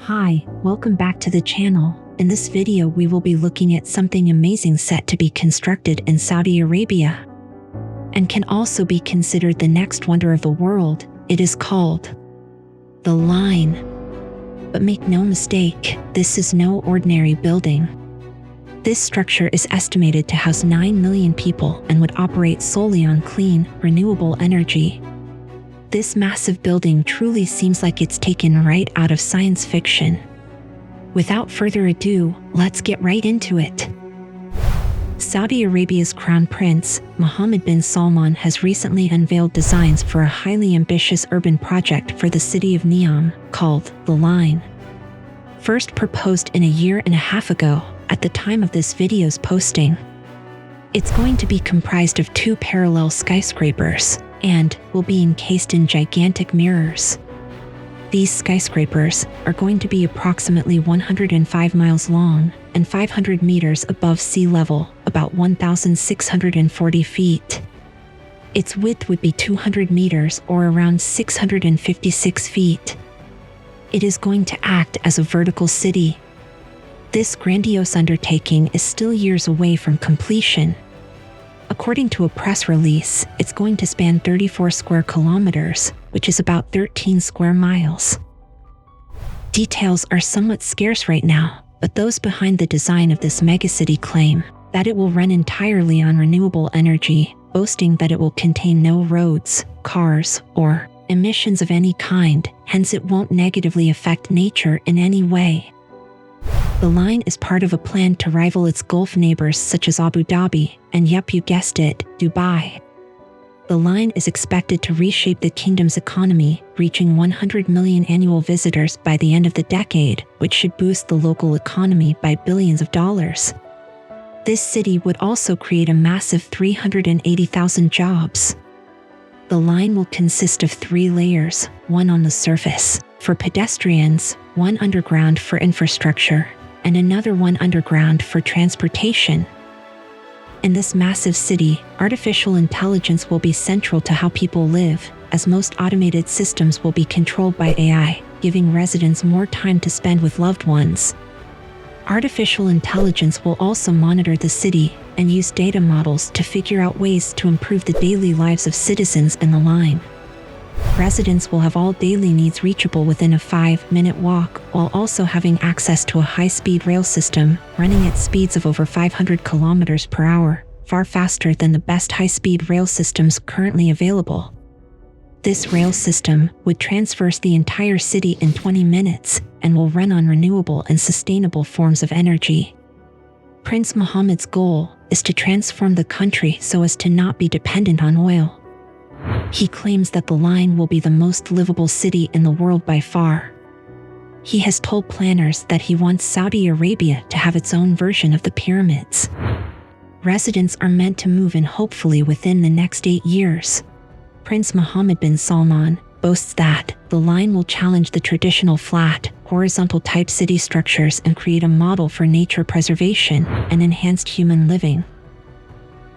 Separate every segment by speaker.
Speaker 1: Hi, welcome back to the channel. In this video we will be looking at something amazing set to be constructed in Saudi Arabia and can also be considered the next wonder of the world. It is called the Line. But make no mistake, this is no ordinary building. This structure is estimated to house 9 million people and would operate solely on clean, renewable energy. This massive building truly seems like it's taken right out of science fiction. Without further ado, let's get right into it. Saudi Arabia's Crown Prince, Mohammed bin Salman, has recently unveiled designs for a highly ambitious urban project for the city of Neom, called the Line. First proposed in a year and a half ago, at the time of this video's posting. It's going to be comprised of 2 parallel skyscrapers, and will be encased in gigantic mirrors. These skyscrapers are going to be approximately 105 miles long and 500 meters above sea level, about 1,640 feet. Its width would be 200 meters or around 656 feet. It is going to act as a vertical city. This grandiose undertaking is still years away from completion. According to a press release, it's going to span 34 square kilometers, which is about 13 square miles. Details are somewhat scarce right now, but those behind the design of this megacity claim that it will run entirely on renewable energy, boasting that it will contain no roads, cars, or emissions of any kind, hence it won't negatively affect nature in any way. The Line is part of a plan to rival its Gulf neighbors such as Abu Dhabi, and yep, you guessed it, Dubai. The Line is expected to reshape the kingdom's economy, reaching 100 million annual visitors by the end of the decade, which should boost the local economy by billions of dollars. This city would also create a massive 380,000 jobs. The Line will consist of 3 layers, one on the surface, for pedestrians, one underground for infrastructure, and another one underground for transportation. In this massive city, artificial intelligence will be central to how people live, as most automated systems will be controlled by AI, giving residents more time to spend with loved ones. Artificial intelligence will also monitor the city and use data models to figure out ways to improve the daily lives of citizens in the Line. Residents will have all daily needs reachable within a 5-minute walk, while also having access to a high-speed rail system running at speeds of over 500 kilometers per hour, far faster than the best high-speed rail systems currently available. This rail system would traverse the entire city in 20 minutes and will run on renewable and sustainable forms of energy. Prince Mohammed's goal is to transform the country so as to not be dependent on oil. He claims that the Line will be the most livable city in the world by far. He has told planners that he wants Saudi Arabia to have its own version of the pyramids. Residents are meant to move in hopefully within the next 8 years. Prince Mohammed bin Salman boasts that the Line will challenge the traditional flat, horizontal type city structures and create a model for nature preservation and enhanced human living.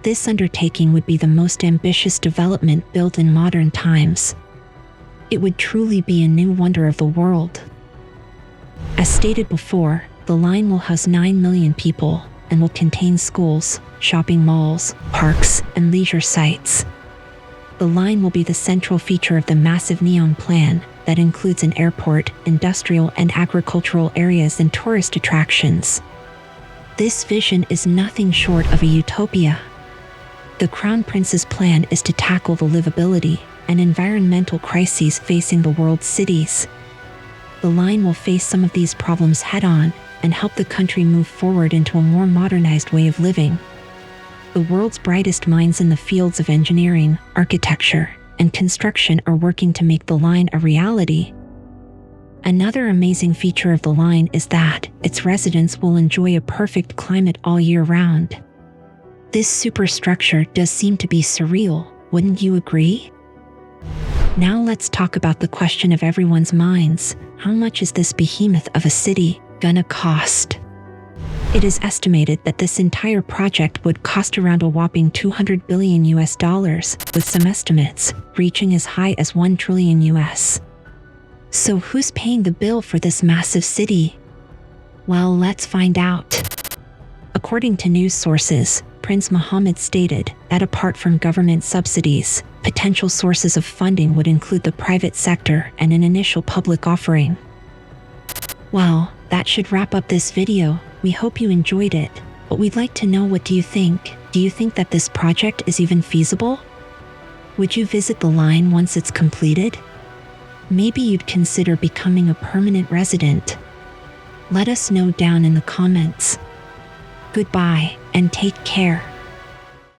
Speaker 1: This undertaking would be the most ambitious development built in modern times. It would truly be a new wonder of the world. As stated before, the Line will house 9 million people and will contain schools, shopping malls, parks, and leisure sites. The Line will be the central feature of the massive Neom plan that includes an airport, industrial and agricultural areas, and tourist attractions. This vision is nothing short of a utopia. The Crown Prince's plan is to tackle the livability and environmental crises facing the world's cities. The Line will face some of these problems head-on and help the country move forward into a more modernized way of living. The world's brightest minds in the fields of engineering, architecture, and construction are working to make the Line a reality. Another amazing feature of the Line is that its residents will enjoy a perfect climate all year round. This superstructure does seem to be surreal, wouldn't you agree? Now let's talk about the question of everyone's minds. How much is this behemoth of a city gonna cost? It is estimated that this entire project would cost around a whopping $200 billion, with some estimates reaching as high as $1 trillion. So who's paying the bill for this massive city? Well, let's find out. According to news sources, Prince Mohammed stated that apart from government subsidies, potential sources of funding would include the private sector and an initial public offering. Well, that should wrap up this video. We hope you enjoyed it, but we'd like to know, what do you think? Do you think that this project is even feasible? Would you visit the line once it's completed? Maybe you'd consider becoming a permanent resident. Let us know down in the comments. Goodbye, and take care.